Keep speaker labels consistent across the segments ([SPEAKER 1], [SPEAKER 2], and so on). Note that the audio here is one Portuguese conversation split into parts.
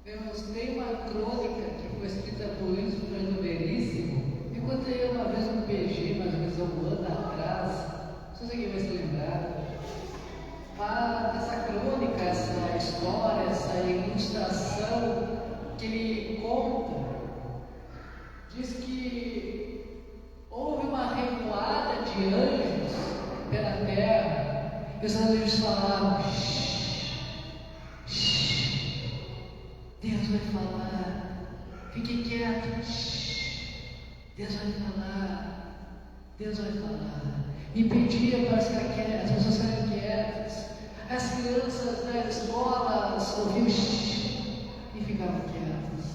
[SPEAKER 1] Tem uma crônica que foi escrita por Luiz Fernando Veríssimo. Eu contei uma vez no PG, mais ou menos um ano atrás. Não sei se alguém vai se lembrar. Essa crônica, essa história, essa ilustração que ele conta, diz que houve uma revoada de anjos pela terra. E os anjos falavam: Deus vai falar, fique quieto, Deus vai falar, Deus vai falar. E pedia para as pessoas ficarem quietas. As crianças das escolas ouviam e ficavam quietas.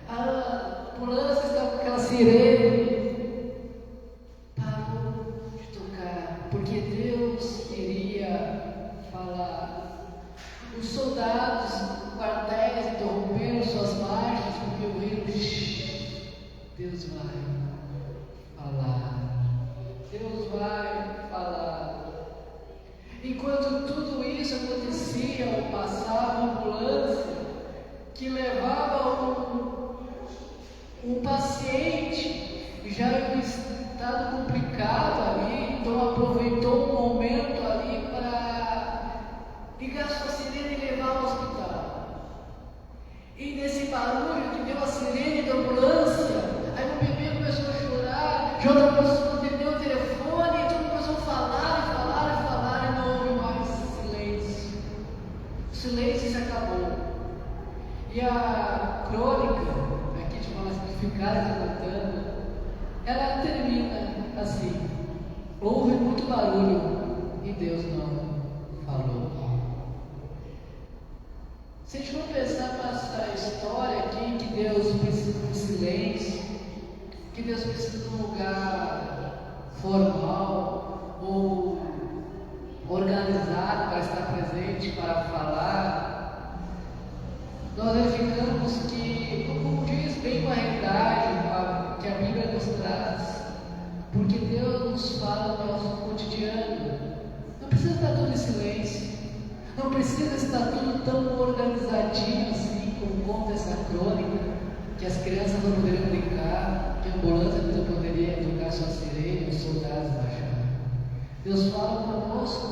[SPEAKER 1] A ambulância estava com aquela sirene, parou de tocar, porque Deus queria falar. Os soldados, quartéis interromperam suas marchas porque ouviram: Deus vai falar, Deus vai falar. Enquanto tudo isso acontecia, passava uma ambulância que levava um paciente já em um estado complicado ali, então aproveitou um momento ali para ligar sua sirene e levar ao hospital. E nesse barulho que deu a sirene da ambulância, aí o bebê começou a chorar, já outra pessoa atendeu o telefone, e todo mundo começou a falar, e não houve mais silêncio. O silêncio se acabou. E a crônica, aqui de forma simplificada, contando, ela termina assim: houve muito barulho e Deus não falou. Se a gente for pensar nessa história aqui, que Deus precisa de um silêncio, que Deus precisa de um lugar formal ou organizado para estar presente, para falar, nós verificamos que, como diz bem com a realidade que a Bíblia nos traz, porque Deus nos fala no nosso cotidiano. Não precisa estar tudo em silêncio. Não precisa estar tudo tão organizadinho assim, como conta essa crônica, que as crianças não poderiam brincar, que a ambulância não poderia tocar sua sirene, os soldados baixaram. Deus fala conosco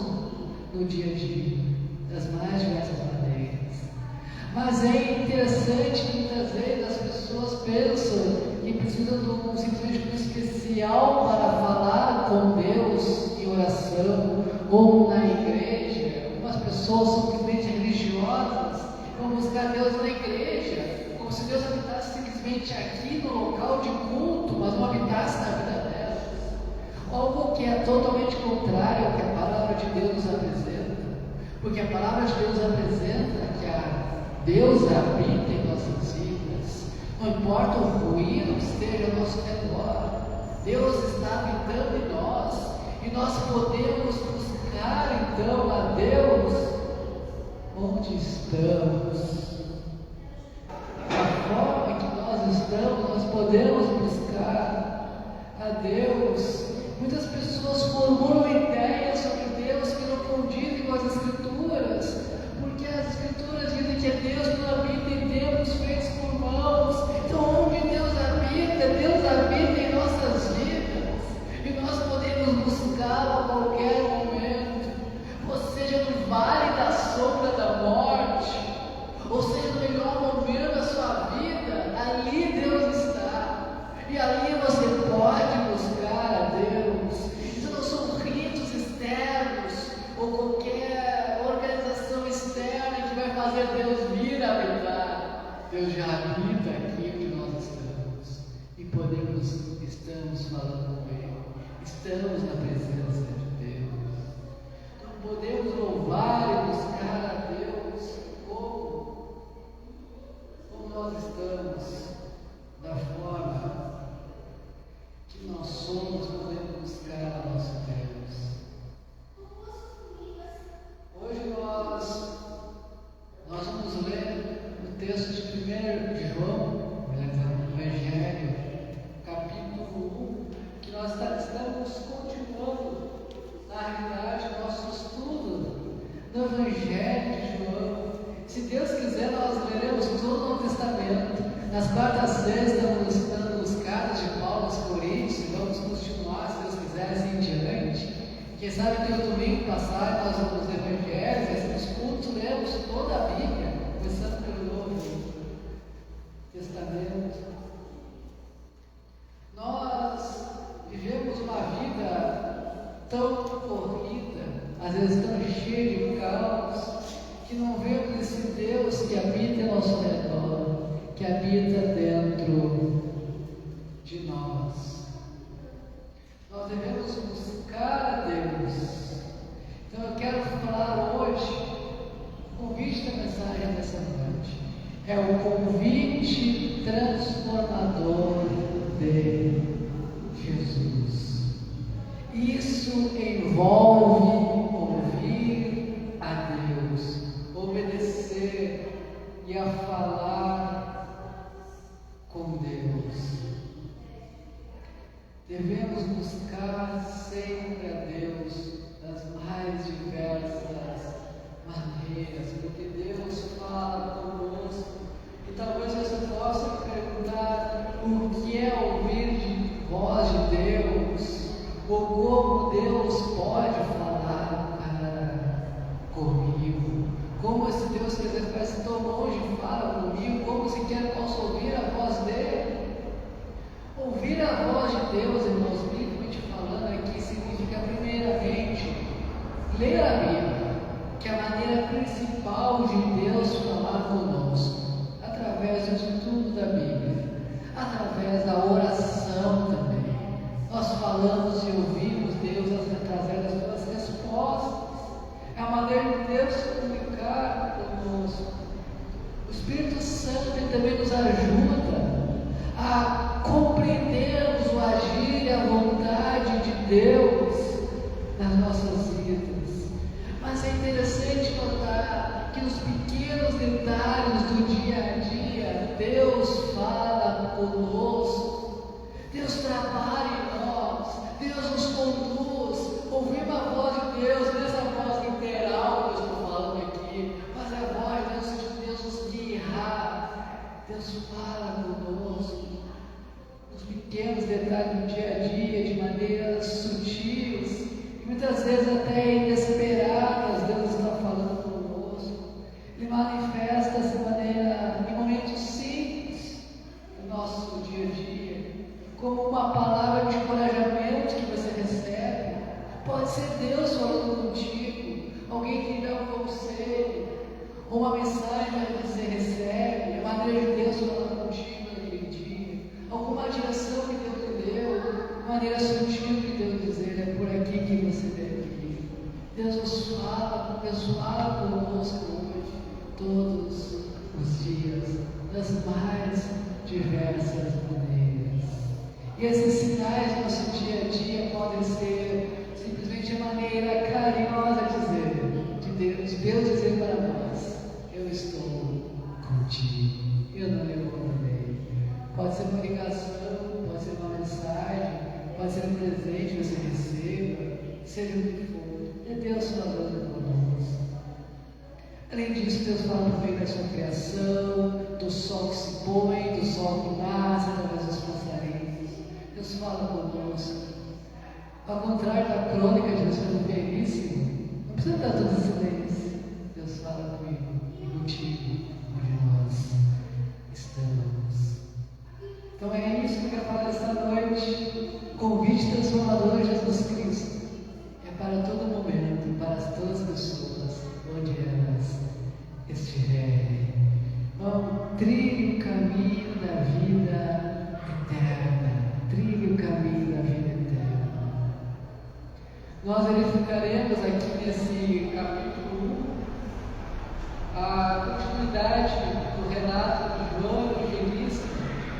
[SPEAKER 1] no dia a dia, das mais diversas maneiras. Mas é interessante que muitas vezes as pessoas pensam que precisam de simplesmente um especial para falar com Deus em oração ou na igreja. As pessoas são simplesmente religiosas, vão buscar Deus na igreja, como se Deus habitasse simplesmente aqui no local de culto, mas não habitasse na vida delas. Algo que é totalmente contrário ao que a palavra de Deus nos apresenta, porque a palavra de Deus apresenta que Deus habita em nossas vidas, não importa o ruído que esteja ao nosso redor, Deus está habitando em nós, e nós podemos buscar então a Deus onde estamos. Da forma que nós estamos, nós podemos buscar a Deus. Muitas pessoas formulam ideias sobre Deus que não condizem com as Escrituras, porque as Escrituras dizem que Deus não habita em templos feitos por mãos. Então, onde Deus habita em nossas vidas, e nós podemos buscá-lo a qualquer momento, ou seja, no vale da sombra da morte, ou seja, no melhor momento da sua vida, ali Deus está, e ali você pode buscar a Deus. Isso não são ritos externos ou qualquer organização externa que vai fazer Deus vir habitar. Deus já habita aqui onde nós estamos, e estamos falando com Ele, estamos na presença de Deus. Então podemos louvar e buscar a Deus como nós estamos, da forma que nós somos, podemos buscar o nosso Deus. Hoje nós vamos ler o texto de 1 João, no Evangelho, capítulo 1, que nós estamos continuando Quem sabe que no domingo passado nós vamos nos evangelhos, nos cultos, lemos toda a Bíblia, começando pelo Novo Testamento. Nós vivemos uma vida tão corrida, às vezes tão cheia de caos, que não vemos esse Deus que habita ao nosso redor, que habita dentro de nós. Nós devemos buscar a Deus. Então eu quero falar hoje, o convite da mensagem dessa noite é o convite transformador de Jesus. Isso envolve ouvir a Deus, obedecer e a falar com Deus. Devemos buscar sempre a Deus das mais diversas maneiras, porque Deus fala conosco. E talvez você possa perguntar o que é ouvir de voz de Deus, ou como Deus pode falar comigo. Como esse Deus que às vezes parece tão longe fala comigo, como se quer eu possa ouvir a voz dele. Ouvir a voz de Deus, irmãos, biblicamente falando aqui, significa primeiramente ler a Bíblia, que é a maneira principal de Deus falar conosco, através do estudo da Bíblia, através da oração também. Nós falamos e ouvimos Deus através das suas respostas. É a maneira de Deus se comunicar conosco. O Espírito Santo também nos ajuda a compreendermos o agir e a vontade de Deus nas nossas vidas. Mas é interessante notar que nos pequenos detalhes do dia a dia, Deus fala conosco, Deus trabalha em nós, Deus nos conduz. Ouvimos a voz de Deus, não é essa voz literal que eu estou falando aqui, mas é a voz de Deus nos guiar. Deus fala conosco nos pequenos detalhes do dia a dia, de maneiras sutis e muitas vezes até inesperadas. Deus está falando conosco. Ele manifesta-se em momentos simples do nosso dia a dia, como uma palavra de encorajamento que você recebe. Pode ser Deus falando contigo, alguém que lhe dá um conselho, ou uma mensagem que você recebe, a maneira de Deus falando contigo naquele dia, alguma direção que Deus lhe deu, maneira sutil que Deus dizer, é por aqui que você deve ir. Deus nos fala conosco hoje, todos os dias, das mais diversas maneiras. E esses sinais do nosso dia a dia podem ser simplesmente a maneira carinhosa de Deus dizer para nós: eu estou contigo, eu não lhe abandonei. Pode ser uma ligação, pode ser uma mensagem, pode ser um presente que você receba, seja o que for, é Deus falando conosco. Além disso, Deus fala no meio da sua criação, do sol que se põe, do sol que nasce, através dos passarinhos. Deus fala conosco. Ao contrário da crônica de Deus foi belíssimo, não precisa estar todo em silêncio. Deus fala comigo e contigo, onde nós estamos. Então é isso que eu quero falar esta noite. Convite transformador de Jesus Cristo é para todo momento, para todas as pessoas, onde elas estiverem. Então, trilhe o caminho da vida eterna. Trilhe o caminho da vida eterna. Nós verificaremos aqui nesse capítulo 1 a continuidade do relato de João Evangelista.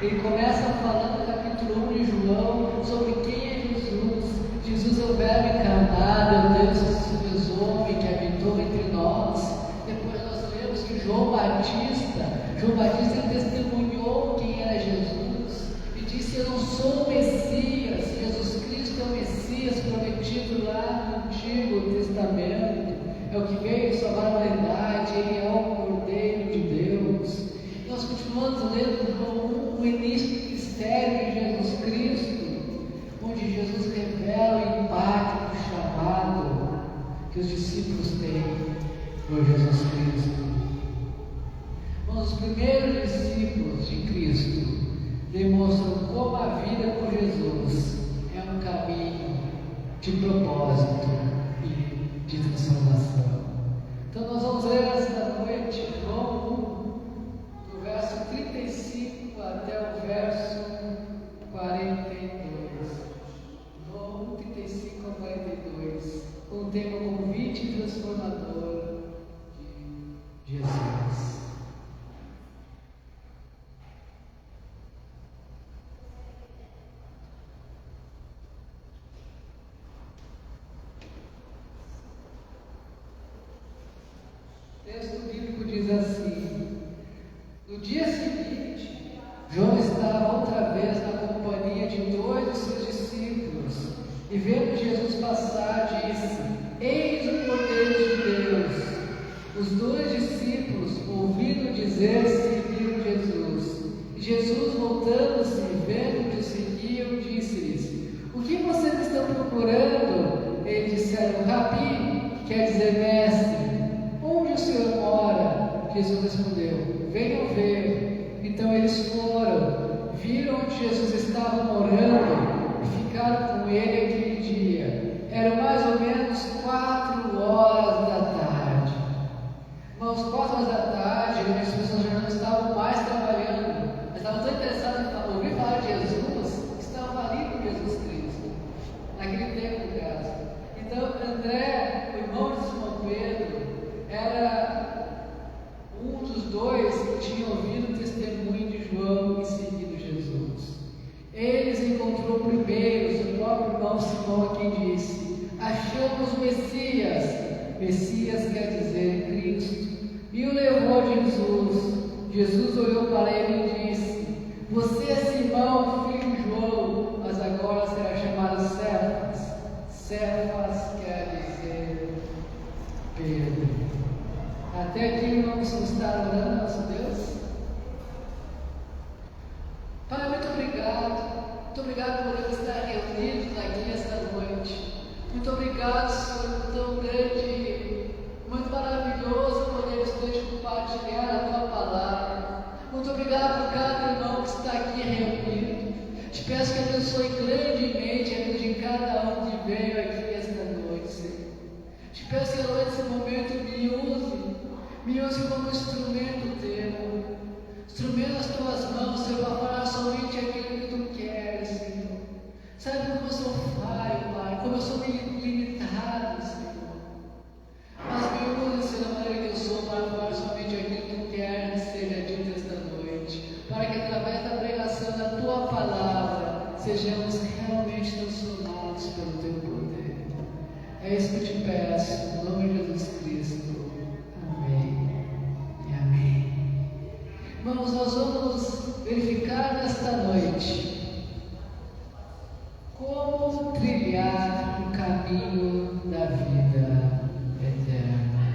[SPEAKER 1] Ele começa falando no capítulo 1 de João sobre quem é Jesus. Jesus é o Verbo encarnado, é o Deus que se fez homem, que habitou entre nós. Depois nós lemos que João Batista testemunhou quem era Jesus e disse: eu não sou o Messias. Jesus Cristo é o Messias prometido lá no Antigo Testamento, é o que veio salvar a humanidade, ele é o Cordeiro de Deus. Nós continuamos lendo João 1, o início do mistério de Jesus Cristo, onde Jesus revela o impacto do chamado discípulos têm por Jesus Cristo. Os primeiros discípulos de Cristo demonstram como a vida com Jesus é um caminho de propósito e de transformação. Então nós vamos ler esta noite João 1, do verso 35 até o verso 42. João 1, 35 a 42, com o tema convite transformador de Jesus. O texto bíblico diz assim: no dia seguinte, João estava outra vez na companhia de 2 de seus discípulos, e vendo Jesus passar, disse: eis o Cordeiro de Deus. Os 2 discípulos, ouvindo dizer, seguiram Jesus. E Jesus, voltando-se e vendo que o seguiam, disse-lhes: o que vocês estão procurando? Eles disseram: Rabi, que quer dizer mestre, onde o Senhor mora? Jesus respondeu: venham ver. Então eles foram, viram onde Jesus estava morando e ficaram com ele aquele dia. Eram mais ou menos 4 horas da tarde. Mas 4 horas da tarde, as pessoas já não estavam mais trabalhando, mas estavam tão interessadas em ouvir falar de Jesus, que estavam ali com Jesus Cristo, naquele tempo, no caso. Então André, o irmão de Simão Pedro, era um dos 2 que tinha ouvido o testemunho de João e seguido Jesus. Eles encontrou primeiro o próprio irmão Simão, a quem disse: achamos o Messias. Messias quer dizer Cristo. E o levou a Jesus. Jesus olhou para ele e disse: você é Simão, filho de João, mas agora será chamado Cefas. Cefas quer dizer Pedro. Até aqui vamos estar orando, nosso Deus. Pai, muito obrigado. Muito obrigado por estar reunidos aqui esta noite. Muito obrigado, Senhor, por tão grande, muito maravilhoso podermos compartilhar a Tua palavra. Muito obrigado por cada irmão que está aqui reunido. Te peço que abençoe grandemente a vida de cada um que veio aqui esta noite, Senhor. Te peço que nesse momento me use como instrumento Teu, instrumento nas Tuas mãos, Senhor, para falar somente aquilo que Tu queres, Senhor. Sabe como eu sou falho, Pai, como eu sou limitado, Senhor. Mas me use, Senhor, da maneira que eu sou, para falar somente aquilo que Tu queres que seja dito esta noite, para que através da pregação da Tua palavra sejamos realmente transformados pelo Teu poder. É isso que eu te peço, em nome de Jesus Cristo. Amém e amém. Irmãos, nós vamos verificar nesta noite como trilhar o caminho da vida eterna.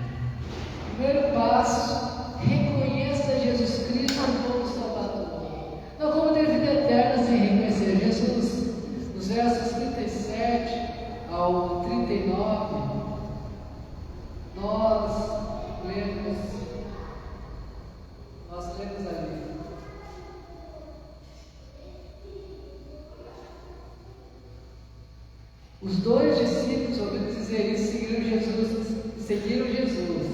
[SPEAKER 1] Primeiro passo: reconheça Jesus Cristo como Salvador. Não como ter vida eterna sem reconhecer Jesus. Nos versos 37 ao 39, nós lemos ali: os 2 discípulos, ouvindo dizer isso, seguiram Jesus.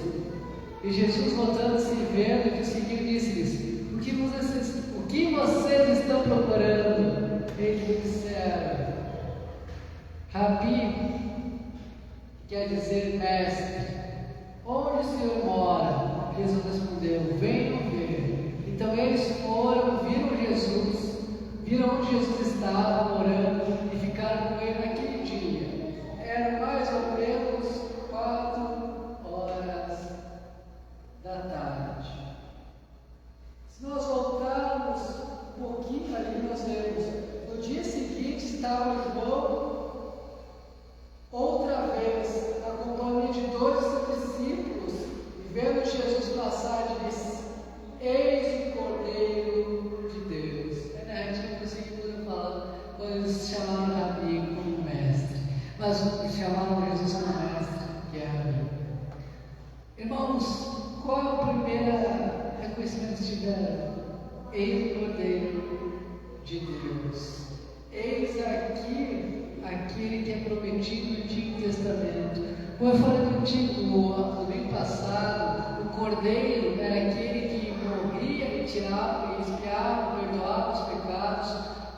[SPEAKER 1] E Jesus, voltando-se e vendo que seguiram, disse-lhes: o que vocês estão procurando? Eles disseram: Rabi, quer dizer mestre, onde o Senhor mora? Jesus respondeu: venham ver. Então eles foram, viram onde Jesus estava morando e ficaram com ele naquele dia. Era mais ou menos 4 horas da tarde. Se nós voltarmos um pouquinho ali, nós vemos: no dia seguinte estava João outra vez na companhia de 2 de seus discípulos, e vendo Jesus passar, disse: eis o Cordeiro de Deus. A gente não conseguiu falar quando eles chamaram Rabi como mestre, mas chamaram Jesus como mestre. Eis o Cordeiro de Deus. Eis aqui aquele que é prometido no Antigo Testamento. Como eu falei no domingo passado, o Cordeiro era aquele que morria e tirava, expiava, perdoava os pecados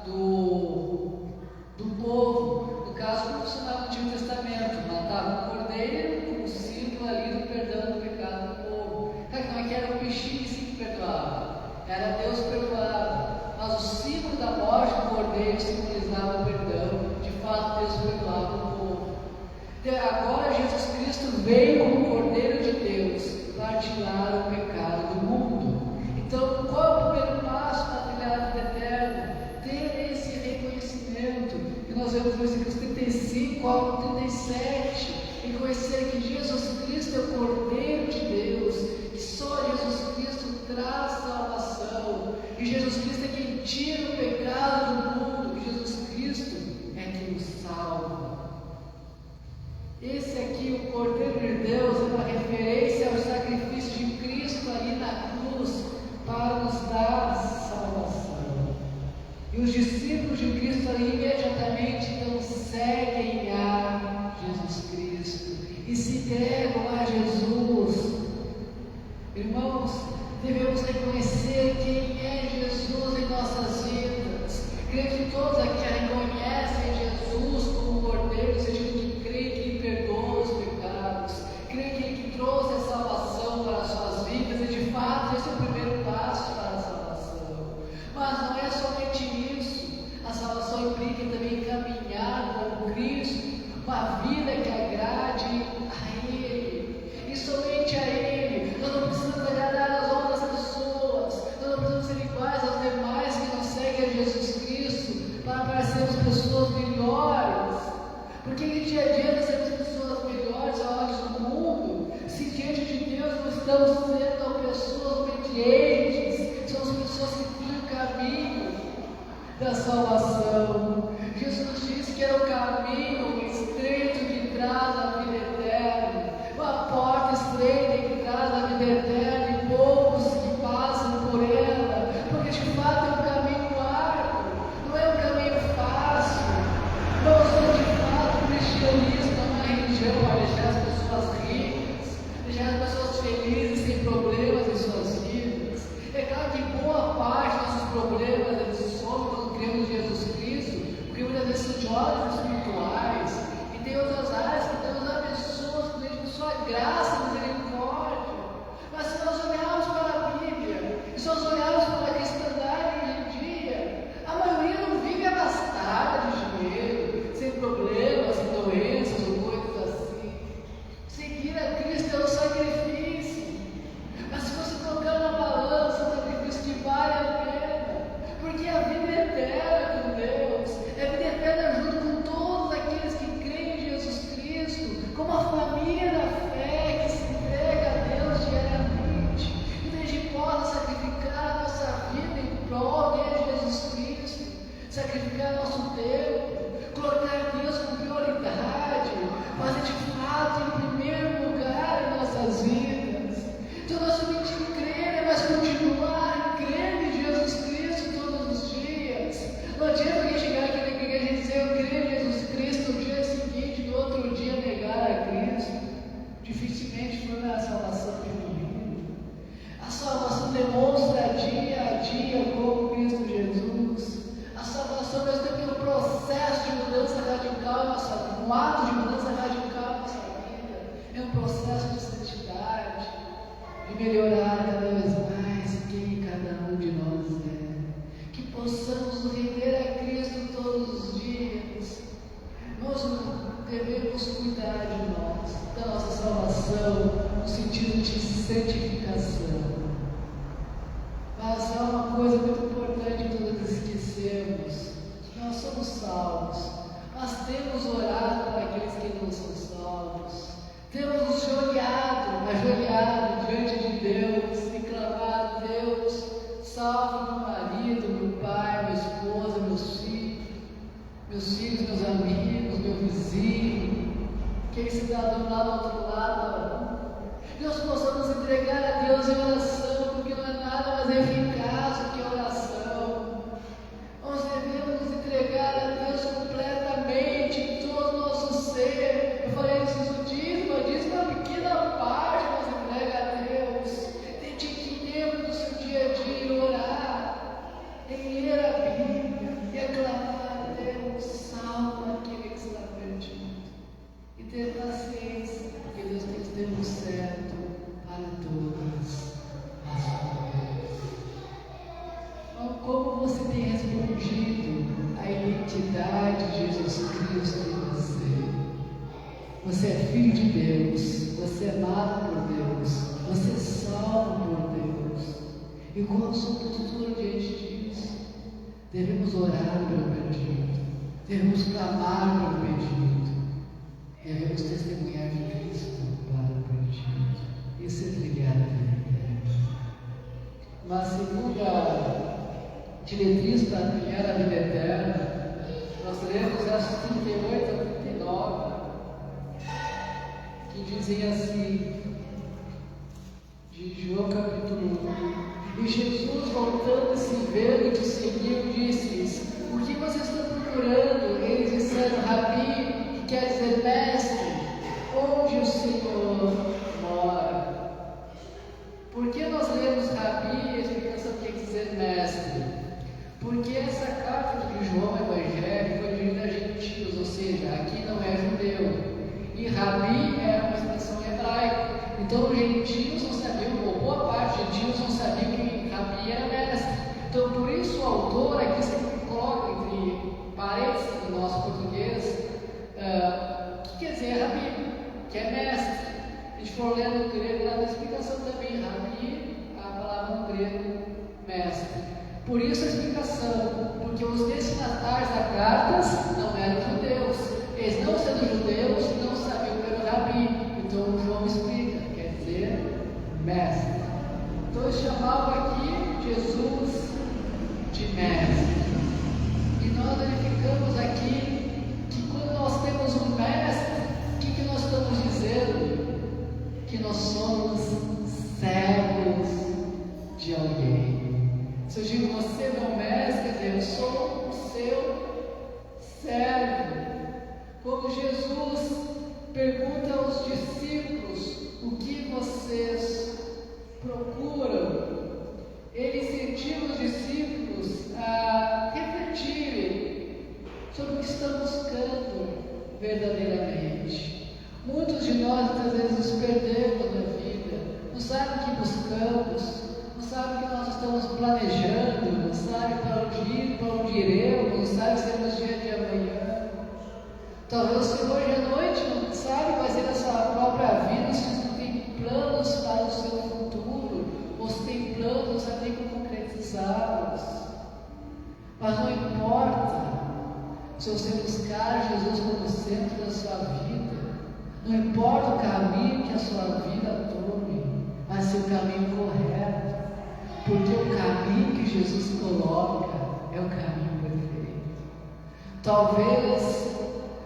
[SPEAKER 1] do povo. No caso, como funcionava no Antigo Testamento, matava o Cordeiro com o símbolo ali do perdão do pecado do povo. Não é que era o bichinho que perdoava, era Deus perdoava, mas o símbolo da morte do Cordeiro simbolizava o perdão. De fato, Deus perdoava o povo. Agora Jesus Cristo veio como Cordeiro de Deus para tirar o pecado do mundo. Então, qual é o primeiro passo para trilhar a vida eterna? Ter esse reconhecimento que nós vemos no versículos 35 ao 37, e conhecer que Jesus Cristo é o Cordeiro de Deus, que só Jesus Cristo traz salvação, e Jesus Cristo é quem tira o pecado do mundo, e Jesus Cristo é quem nos salva. Esse aqui, o Cordeiro de Deus, é uma referência ao sacrifício de Cristo ali na cruz para nos dar salvação. E os discípulos de Cristo ali imediatamente então seguem a Jesus Cristo e se entregam a Jesus. Irmãos, devemos reconhecer quem é Jesus em nossas vidas. Creio que todos aqui reconhecem Jesus como Cordeiro, seja que creem que Ele perdoa os pecados, creem que Ele trouxe a salvação para as suas vidas, e de fato esse é o primeiro passo para a salvação. Mas não é somente isso, a salvação implica também caminhar com Cristo, uma vida que agrade a Ele, e somente a Ele. Nós não precisamos agradar as outras pessoas, nós não precisamos ser iguais aos demais que não seguem a Jesus Cristo para parecermos pessoas melhores, porque em dia a dia nós seremos pessoas melhores aos olhos do mundo, se diante de Deus não estamos sendo pessoas obedientes, somos pessoas que têm o caminho da salvação. Jesus disse que era o caminho estreito que traz a vida eterna, uma porta estreita que traz a vida eterna, e poucos que passam por ela, porque de fato é um caminho árduo, não é um caminho fácil. Não sou de fato o cristianismo, não é uma religião para deixar as pessoas ricas, deixar as pessoas felizes, sem problemas em suas vidas. É claro que boa parte dos nossos problemas eles somem quando cremos em Jesus Cristo, porque muitas vezes são de ordens espirituais, e tem outras áreas que Deus abençoa com sua graça e misericórdia. Mas se nós olharmos para a Bíblia, e se nós olharmos para a cristandade hoje em dia, a maioria não vive abastada de dinheiro, sem problemas, sem doenças ou coisas assim. Seguir a Cristo é um sacrifício, mas se você colocar na balança, é um sacrifício que vale a pena, porque a vida é eterna com Deus, é a vida eterna junto com todos aqueles que creem em Jesus Cristo, como a família da fé que se entrega a Deus diariamente, e que a gente possa sacrificar a nossa vida em prol de Jesus Cristo, sacrificar nosso tempo, colocar Deus como prioridade, fazer de fato em primeiro lugar em nossas vidas. Então nós somente crer, mas continuar crendo em Jesus Cristo todos os dias. Não adianta alguém chegar aqui na igreja e dizer eu creio em Jesus Cristo no dia seguinte, no outro dia negar a Cristo. Dificilmente foi a salvação genuína. A salvação demonstra dia a dia como Cristo Jesus. A salvação nós temos um processo de mudança radical em nossa vida, um ato de mudança radical em nossa vida. É um processo de santidade, de melhorar cada vez mais quem cada um de nós é. Que possamos nos render a Cristo todos os dias. Nós devemos cuidar de nós, da nossa salvação, no sentido de santificação. Mas há uma coisa muito importante que todos esquecemos: nós somos salvos, mas temos orado para aqueles que não são salvos, temos nos ajoelhado diante de Deus e clamado: Deus, salve meu marido, meu pai, minha esposa, meus filhos, meus amigos, meu vizinho, aquele cidadão lá do outro lado. Nós possamos entregar a Deus em oração, porque não é nada mais eficaz do que a oração. é filho de Deus, você é amado por Deus, você é salvo por Deus. E qual a sua postura diante disso? Devemos orar pelo perdido, devemos clamar pelo perdido, devemos testemunhar de Cristo para o perdido e ser ligado à vida eterna. Uma segunda diretriz para trilhar a vida eterna, nós lemos versos 38 a 39, que dizem assim, de João capítulo 1: E Jesus, voltando-se e vendo que seguiam, disse-lhes: O que vocês estão procurando? Eles disseram: Rabi, que quer dizer mestre, onde o Senhor mora? Por que nós lemos Rabi? A explicação quer dizer mestre. Porque essa carta de João Evangelho foi dirigida a gentios, ou seja, aqui não é judeu. E Rabi é uma expressão hebraica. Então os gentios não sabiam, ou boa parte dos gentios não sabiam que Rabi era mestre. Então por isso o autor aqui sempre coloca entre parênteses no nosso português, o que quer dizer Rabi? Que é mestre. A gente for ler no grego, lá na explicação também, Rabi, a palavra no grego, mestre. Por isso a explicação, porque os destinatários da carta não eram judeus. Eles, não sendo judeus, não sabiam que era o Rabi. Então João explica, quer dizer mestre. Então eles chamavam aqui Jesus de mestre. E nós verificamos aqui que quando nós temos um mestre, o que nós estamos dizendo? Que nós somos servos de alguém. Se eu digo você é meu mestre, quer dizer, eu sou o seu servo. Quando Jesus pergunta aos discípulos o que vocês procuram, ele incentiva os discípulos a refletirem sobre o que estão buscando verdadeiramente. Muitos de nós muitas vezes nos perdemos na vida, não sabem o que buscamos, não sabem o que nós estamos planejando, não sabem para onde ir, para onde iremos, não sabem se é no dia de amanhã. Talvez você hoje à noite não sabe quais serão a sua própria vida, se você tem planos para o seu futuro, ou se tem planos, sabe nem como concretizá-los. Mas não importa se você buscar Jesus como centro da sua vida, não importa o caminho que a sua vida tome, mas se o caminho correto, porque o caminho que Jesus coloca é o caminho perfeito. Talvez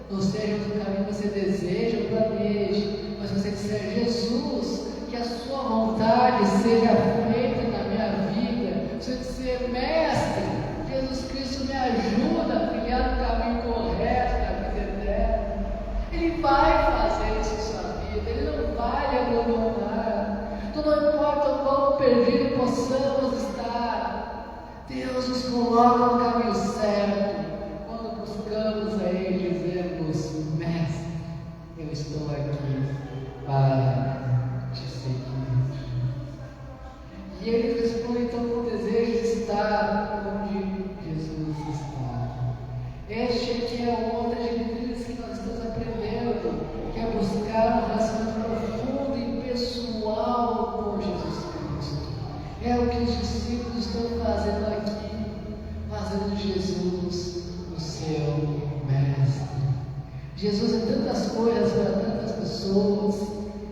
[SPEAKER 1] não seja o caminho que você deseja ou planeja, mas se você disser: Jesus, que a sua vontade seja feita na minha vida, se você disser: Mestre, Jesus Cristo me ajuda a trilhar o caminho correto da vida eterna, Ele vai fazer isso em sua vida, Ele não vai lhe abandonar. Então não importa o quão perdido possamos estar, Deus nos coloca no caminho certo. Quando buscamos a Ele, dizemos: Mestre, eu estou aqui para te seguir. E Ele responde então com o desejo de estar onde Jesus está. Este aqui é uma outra diretriz que nós estamos aprendendo, que é buscar um relacionamento profundo e pessoal com Jesus Cristo. É o que os discípulos estão fazendo aqui, fazendo Jesus o seu mestre. Jesus é tantas coisas para tantas pessoas.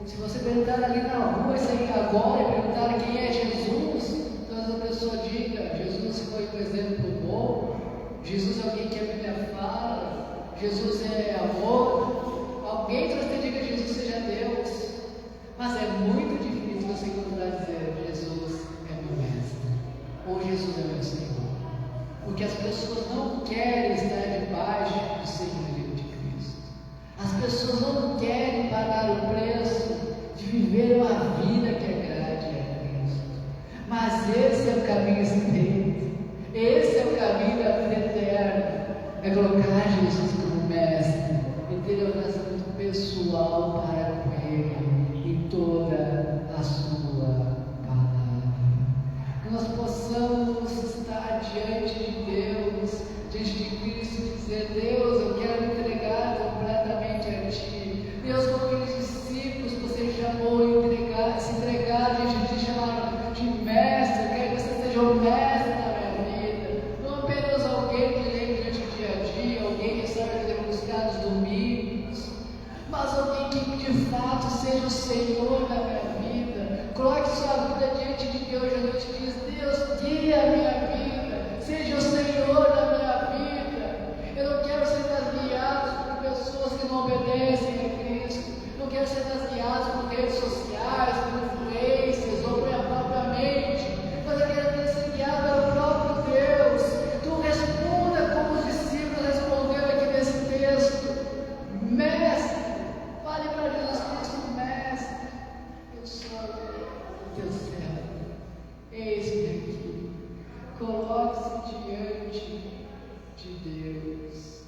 [SPEAKER 1] Se você perguntar ali na rua, sair agora e perguntar quem é Jesus, talvez a pessoa diga: Jesus foi um exemplo bom, Jesus é alguém que a Bíblia fala, Jesus é amor. Alguém talvez diga que Jesus seja Deus, mas é muito difícil você encontrar dizer: Jesus é meu mestre, ou Jesus é meu Senhor, porque as pessoas não querem estar debaixo do senhorio de Cristo. As pessoas não querem pagar o preço de viver uma vida que agrade a Cristo. Mas esse é o caminho estreito, esse é o caminho da vida eterna, é colocar Jesus como mestre e ter um relacionamento pessoal para com Ele em toda a sua palavra. Que nós possamos estar diante de Deus, diante de Cristo, e dizer: Deus, eu quero me entregar completamente a Ti. Deus, como teu servo, eis-me aqui, coloque-se diante de Deus.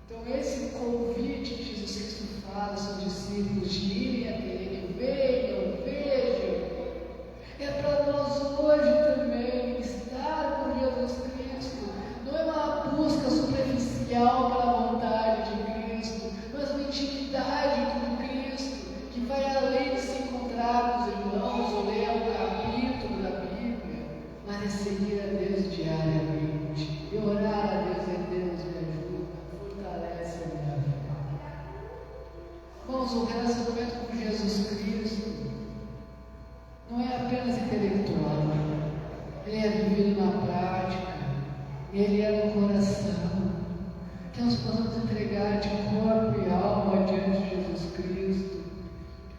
[SPEAKER 1] Então esse convite que Jesus Cristo faz aos seus discípulos de irem até Ele, venham, vejam, é para nós hoje também estar com Jesus Cristo. Não é uma busca superficial para a vontade de Cristo, mas uma intimidade com Cristo que vai além de se encontrar com os irmãos ou ler um capítulo da Bíblia, mas é seguir a Deus diariamente e orar a Deus, Deus me ajuda, fortalece a minha vida. Irmãos, o relacionamento com Jesus Cristo não é apenas intelectual, ele é vivido na prática, ele é no coração, que nós possamos entregar de corpo e alma diante de Jesus Cristo.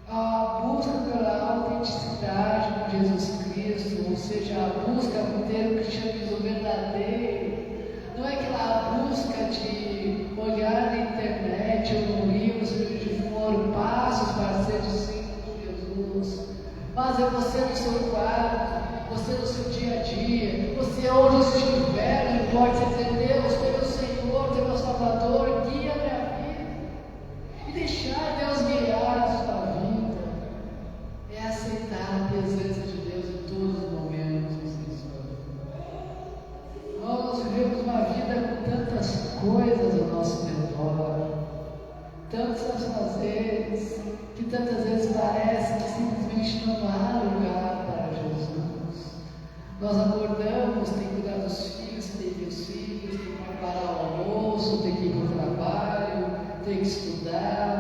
[SPEAKER 1] A busca pela autenticidade com Jesus Cristo, ou seja, a busca por ter o cristianismo verdadeiro, não é aquela busca de olhar na internet ou no livro, seja de for, passos para ser discípulo de Jesus, mas é você no seu quarto, você no seu dia a dia, você onde estiver, não importa você dizer, Deus, tu é meu Senhor, tu é meu Salvador, guia a minha vida, e deixar Deus guiar a sua vida, é aceitar a presença de Deus em todos os momentos da sua vida. Nós vivemos uma vida com tantas coisas ao nosso redor, tantos afazeres, que tantas vezes parece que simplesmente não há lugar para Jesus. Nós acordamos, tem que cuidar dos filhos, tem que ir os filhos, tem que preparar o almoço, tem que ir para o trabalho, tem que estudar,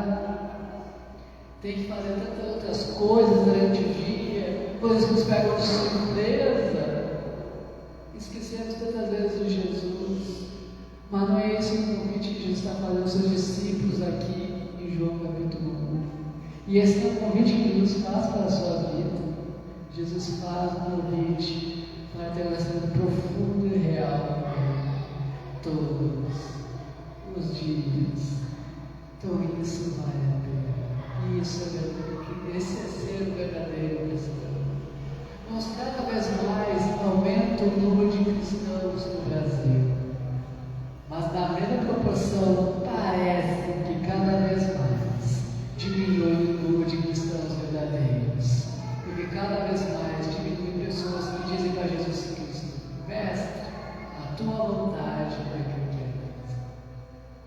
[SPEAKER 1] tem que fazer tantas outras coisas durante o dia, coisas que nos pegam de surpresa. Esquecemos tantas vezes de Jesus, mas não é esse o convite que Jesus está fazendo aos seus discípulos aqui em João capítulo 1. E esse é o convite que Jesus faz para a sua vida. Jesus faz um convite para ter um relacionamento profundo e real todos os dias. Então isso vale a pena. Isso é verdadeiro. Esse é ser o verdadeiro cristão. Nós cada vez mais aumenta o número de cristãos no Brasil. Mas na mesma proporção parece que cada vez mais diminui o número de cristãos verdadeiros. Porque cada vez mais diminui pessoas que dizem para Jesus Cristo, Mestre, a tua vontade é que eu quero.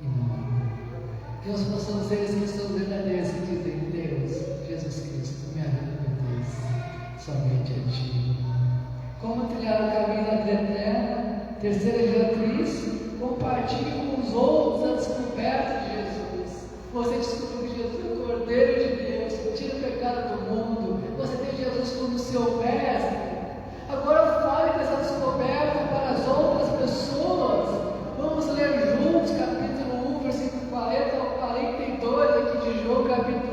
[SPEAKER 1] E não. Que nós possamos ser esses cristãos verdadeiros que dizem, Deus, Jesus Cristo, minha vida pertence somente a ti. Como trilhar o caminho da vida eterna? Terceira diretriz, compartilhe com os outros a descoberta de Jesus. Você descobriu que Jesus é o Cordeiro de Deus, que tira o pecado do mundo. Você tem Jesus como seu mestre. Agora fale dessa descoberta para as outras pessoas. Vamos ler juntos capítulo 1, versículo 40 ao 42 aqui de João capítulo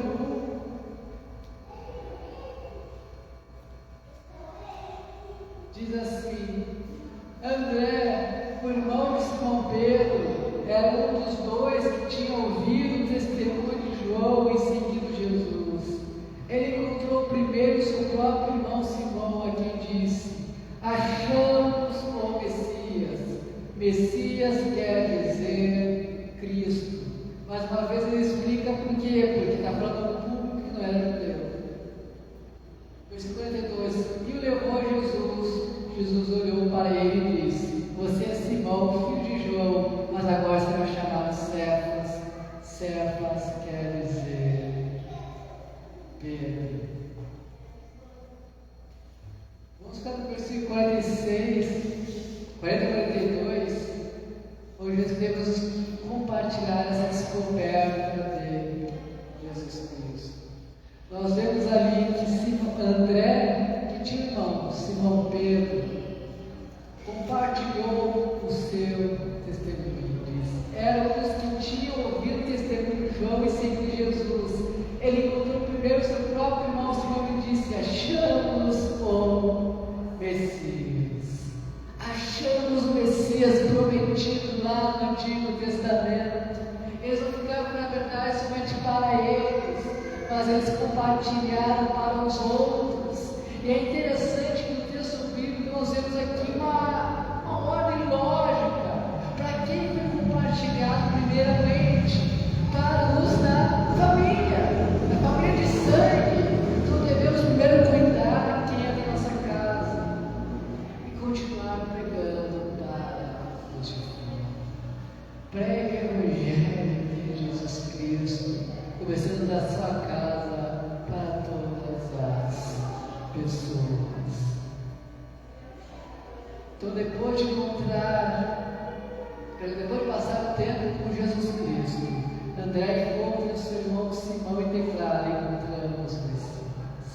[SPEAKER 1] 1. Diz assim: André, o irmão de Simão Pedro, era um dos dois que tinha ouvido o testemunho de João e seguido Jesus. Ele encontrou primeiro seu próprio irmão Simão, a quem disse: achamos o Messias. Messias quer dizer Cristo. Mais uma vez ele explica por quê, porque está falando do público que não era judeu. Versículo 42: e o levou a Jesus. Jesus olhou para ele e disse: você é Simão, filho de João, mas agora será chamado Cefas. Cefas quer dizer Pedro. Vamos ficar no versículo 46, 40 e 42. Hoje nós devemos compartilhar essa descoberta de Jesus Cristo. Nós vemos ali que André, que tinha irmão, Simão Pedro, compartilhou o seu testemunho. Era um dos que tinham ouvido o testemunho de João e seguido Jesus. Ele encontrou primeiro seu próprio irmão Simão e disse: achamos o Messias. Achamos o Messias prometido lá no Antigo Testamento. Eles não ficaram, na verdade, somente para eles, mas eles compartilharam para os outros. pessoas. Então, depois de passar o tempo com Jesus Cristo, André encontra seu irmão Simão e declara: encontramos o Messias.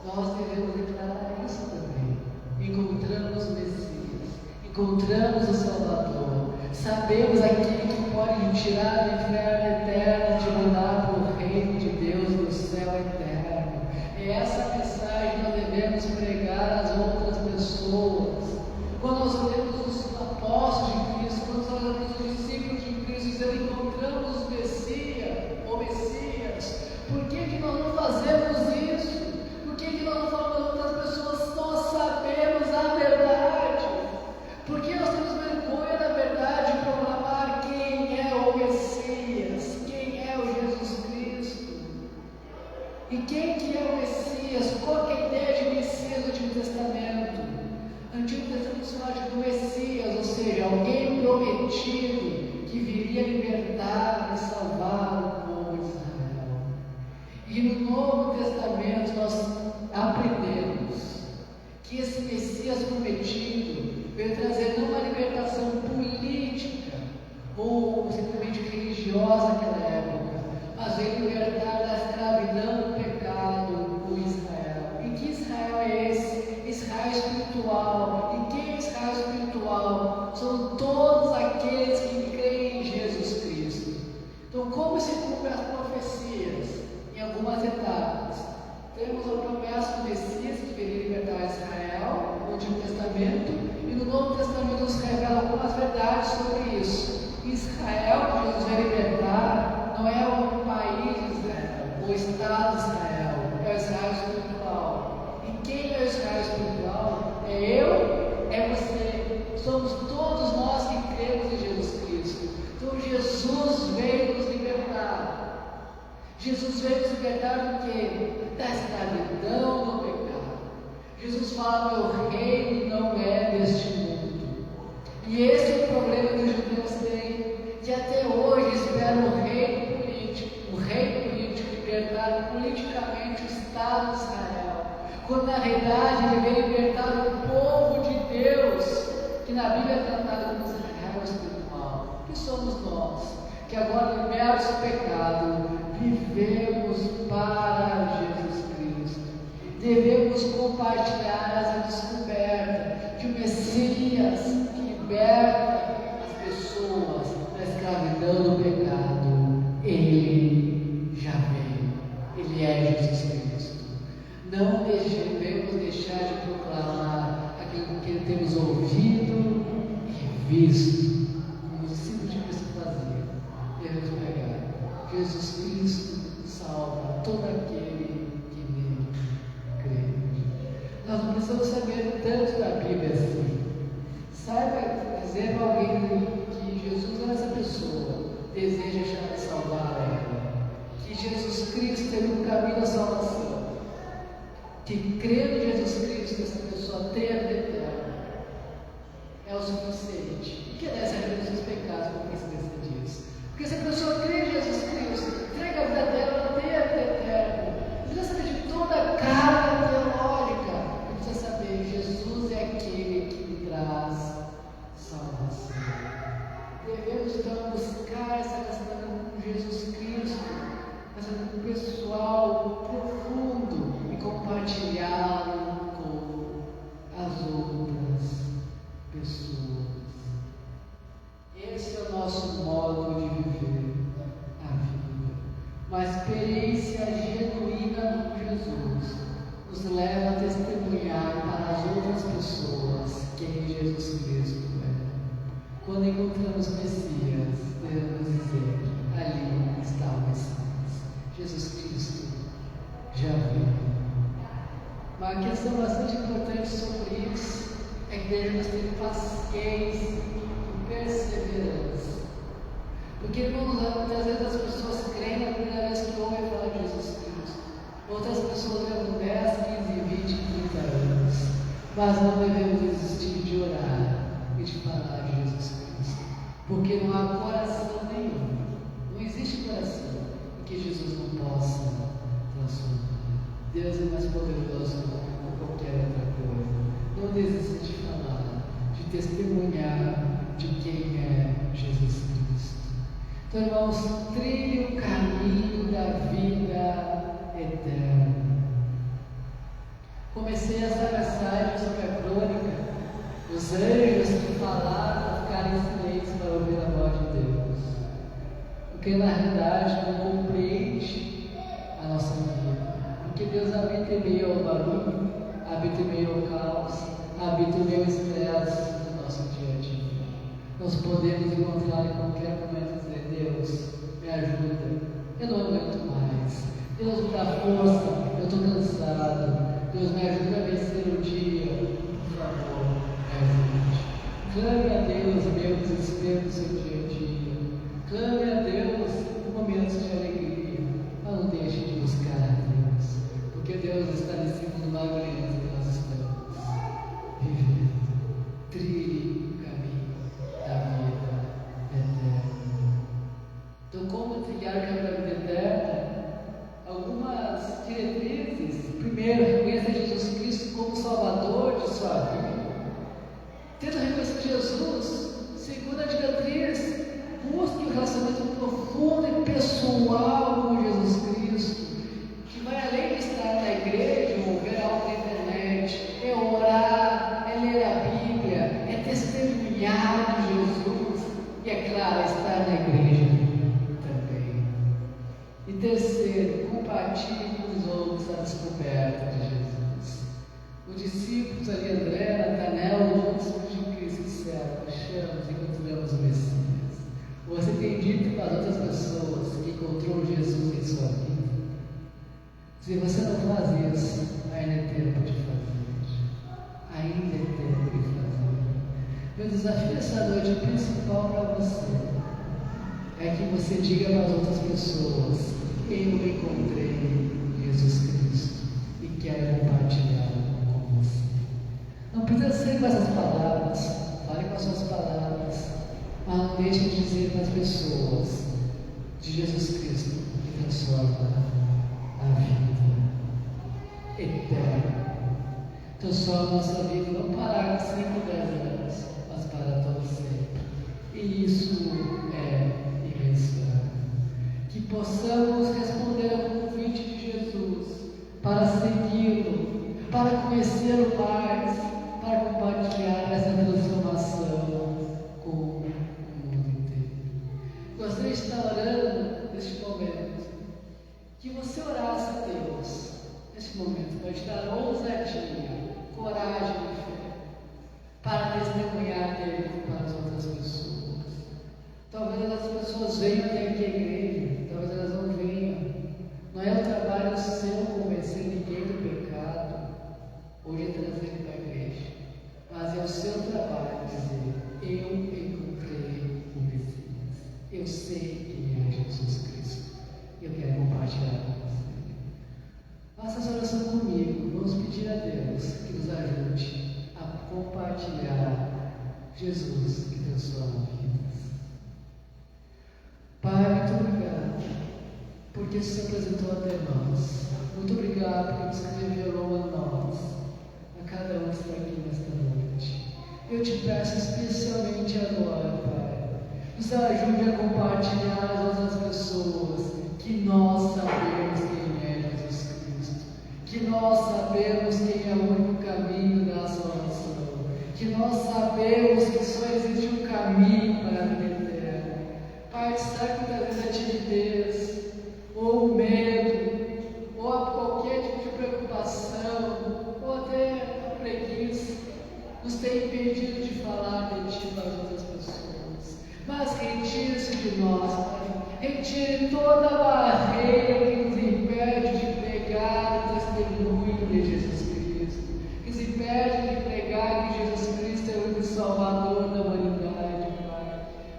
[SPEAKER 1] Nós devemos declarar isso também. Encontramos o Messias, encontramos o Salvador, sabemos aquele que pode nos tirar do inferno eterno, de mandar para o reino de Deus no céu eterno. É essa mensagem que nós devemos pregar às outras pessoas. Quando nós olhamos os apóstolos de Cristo, quando nós olhamos os discípulos de Cristo, dizendo: encontramos o Messias, por que nós não fazemos isso? Por que nós não falamos a outras pessoas? Nós sabemos a verdade. Por que nós temos vergonha da verdade de proclamar quem é o Messias, quem é o Jesus Cristo? E quem que é o Messias? Qual é a ideia de Messias do Antigo Testamento? O Antigo Testamento fala do Messias, ou seja, alguém prometido que viria libertar e salvar o povo de Israel. E no Novo Testamento nós aprendemos que esse Messias prometido veio trazer não uma libertação política ou simplesmente religiosa naquela época, mas veio libertar da escravidão do pecado o Israel. E que Israel é esse? Israel espiritual. E quem é Israel espiritual? São todos aqueles que creem em Jesus Cristo. Então, como se cumpre as profecias? Em algumas etapas. Temos a promessa do Messias que viria libertar Israel no Antigo Testamento, e no Novo Testamento nos revela algumas verdades sobre isso. Israel, que Jesus vai libertar, não é o país de Israel, o Estado de Israel, é o Israel espiritual. E quem é o Israel espiritual? É eu, é você, somos todos nós que cremos em Jesus Cristo. Então Jesus veio nos libertar. Jesus veio nos libertar do quê? Da escravidão do pecado. Jesus fala: meu reino não é deste mundo. E esse é o problema que os judeus têm, que até hoje esperam o reino político libertar politicamente o Estado de Israel, quando na realidade ele veio libertar o povo de Deus, que na Bíblia é tratado como Israel espiritual, que somos nós, que agora libertos do pecado, vivemos para Jesus Cristo. Devemos compartilhar essa descoberta que o Messias que liberta as pessoas da escravidão do pecado, ele já veio, ele é Jesus Cristo. Não devemos deixar de proclamar aquilo que temos ouvido e visto, como os discípulos de Cristo faziam. Devemos pregar: Jesus Cristo salva todo aquele que nele crê. Nós não precisamos saber tanto da Bíblia assim. Saiba dizer para alguém que Jesus não é essa pessoa, deseja já salvar ela, que Jesus Cristo é o caminho da salvação, que crê em Jesus Cristo, essa pessoa tem a vida eterna, é o suficiente. E que deve ser os seus pecados, como consequência disso. Porque se a pessoa crê em Jesus Cristo, entrega a vida dela, ela tem a vida eterna. Não precisa saber de toda a carga teológica, não precisa saber: Jesus é aquele que me traz salvação. Devemos então buscar essa relação com Jesus Cristo, essa relação pessoal, profundo, e compartilhá-lo com as outras pessoas. Esse é o nosso modo de viver a vida. Uma experiência genuína com Jesus nos leva a testemunhar para as outras pessoas quem Jesus Cristo é. Quando encontramos o Messias, devemos dizer: ali está o Messias. Jesus Cristo já veio. Uma questão bastante importante sobre isso é que devemos ter paciência e perseverança. Porque, irmãos, muitas vezes as pessoas creem na primeira vez que ouvem falar de Jesus Cristo. Outras pessoas levam 10, 15, 20, 30 anos. Mas não devemos desistir de orar e de falar de Jesus Cristo. Porque não há coração nenhum, não existe coração em que Jesus não possa transformar. Deus é mais poderoso qualquer outra coisa. Não desista de falar, de testemunhar de quem é Jesus Cristo. Então, irmãos, trilhe o caminho da vida eterna. Comecei essa mensagem sobre a crônica, os anjos que falaram ficarem silêncios para ouvir a voz de Deus, porque na realidade não compreende a nossa vida, porque Deus habita em meio ao barulho, habita em meio ao caos, habita em meio ao estresse do nosso dia a dia. Nós podemos encontrar em qualquer momento e dizer: Deus, me ajuda, eu não aguento mais, Deus me dá força, eu estou cansado, Deus me ajuda a vencer o dia, por favor, me ajude. Clame a Deus em meio ao desespero do seu dia a dia, clame a Deus em momentos de alegria, mas não deixe de buscar a Deus, porque Deus está nesse mundo maravilhoso que nós estamos vivendo. Trilhe o caminho da vida eterna. Então, como trilhar o caminho da vida eterna? Algumas diretrizes. Primeiro, reconheça Jesus Cristo como Salvador de sua vida. Tendo reconhecido Jesus, segunda diretriz, busque um relacionamento profundo e pessoal com Jesus Cristo, que vai além de estar na igreja ou ver algo na internet, é orar, é ler a Bíblia, é testemunhar de Jesus e, é claro, estar na igreja também. E terceiro, compartilhe com os outros a descoberta de Jesus. Os discípulos ali, André, Natanael, juntos de Cristo disseram: achamos e encontramos o Messias. Você tem dito para as outras pessoas que encontrou Jesus em sua vida? Se você não faz isso, ainda é tempo de fazer. Ainda é tempo de fazer. Meu desafio essa noite principal para você é que você diga para as outras pessoas: eu encontrei Jesus Cristo e quero compartilhar com você. Não precisa ser com essas palavras, fale com as suas palavras, mas não deixe de dizer para as pessoas de Jesus Cristo que transforma a vida eterna. Transforma a nossa vida não para 5, 10 anos, mas para todo sempre. E isso é imensurável. Que possamos responder ao convite de Jesus para segui-lo, para conhecê-lo mais, para compartilhar essa transformação com o mundo inteiro. Gostaria de estar orando neste momento, que você orasse a Deus neste momento, para te dar ousadia, coragem e fé, para testemunhar dele para as outras pessoas. Talvez as pessoas venham até aqui à igreja, talvez elas não venham. Não é o trabalho seu convencer ninguém do pecado, ou de trazer ele para a igreja, mas é o seu trabalho dizer: eu encontrei o Messias, eu sei quem é Jesus Cristo, e eu quero compartilhar com você. Faça essa oração comigo. Vamos pedir a Deus que nos ajude a compartilhar Jesus que transforma vidas. Pai, muito obrigado porque se apresentou até nós. Muito obrigado porque nos revelou a nós, a cada um que está aqui nesta noite. Eu te peço especialmente agora, Pai, nos ajude a compartilhar às outras pessoas que nós sabemos quem é Jesus Cristo, que nós sabemos quem é o único caminho da salvação, que nós sabemos que só existe um caminho para a vida eterna. Pai, sabe muitas vezes a timidez, ou o medo, ou a qualquer tipo de preocupação, ou até a preguiça, nos tem impedido de falar de Ti para as outras pessoas. Mas retire-se de nós, Pai. Retire toda a barreira que nos impede de pregar o testemunho de Jesus Cristo, que nos impede de pregar que Jesus Cristo é o único Salvador da humanidade, Pai.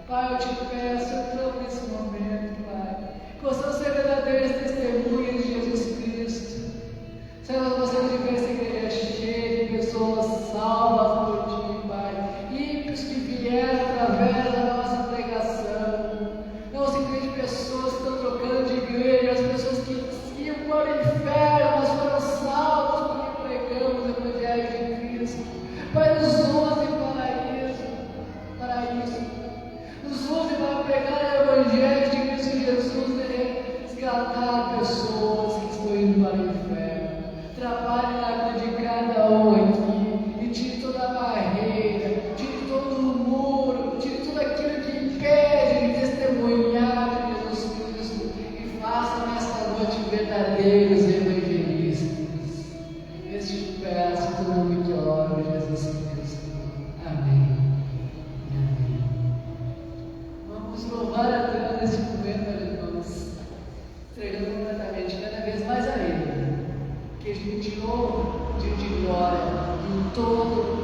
[SPEAKER 1] Pai, eu te peço, eu clamo nesse momento, Pai, que possamos ser verdadeiros testemunhas de Jesus Cristo. Senhor, nós gostamos de ver essa igreja cheia de pessoas salvas por Ti, Pai, ímpios que vieram através da nossa pregação, não simplesmente pessoas que estão trocando de igreja, as pessoas que iam para o inferno, mas foram salvas porque pregamos Senhor, Deus de glória, em todo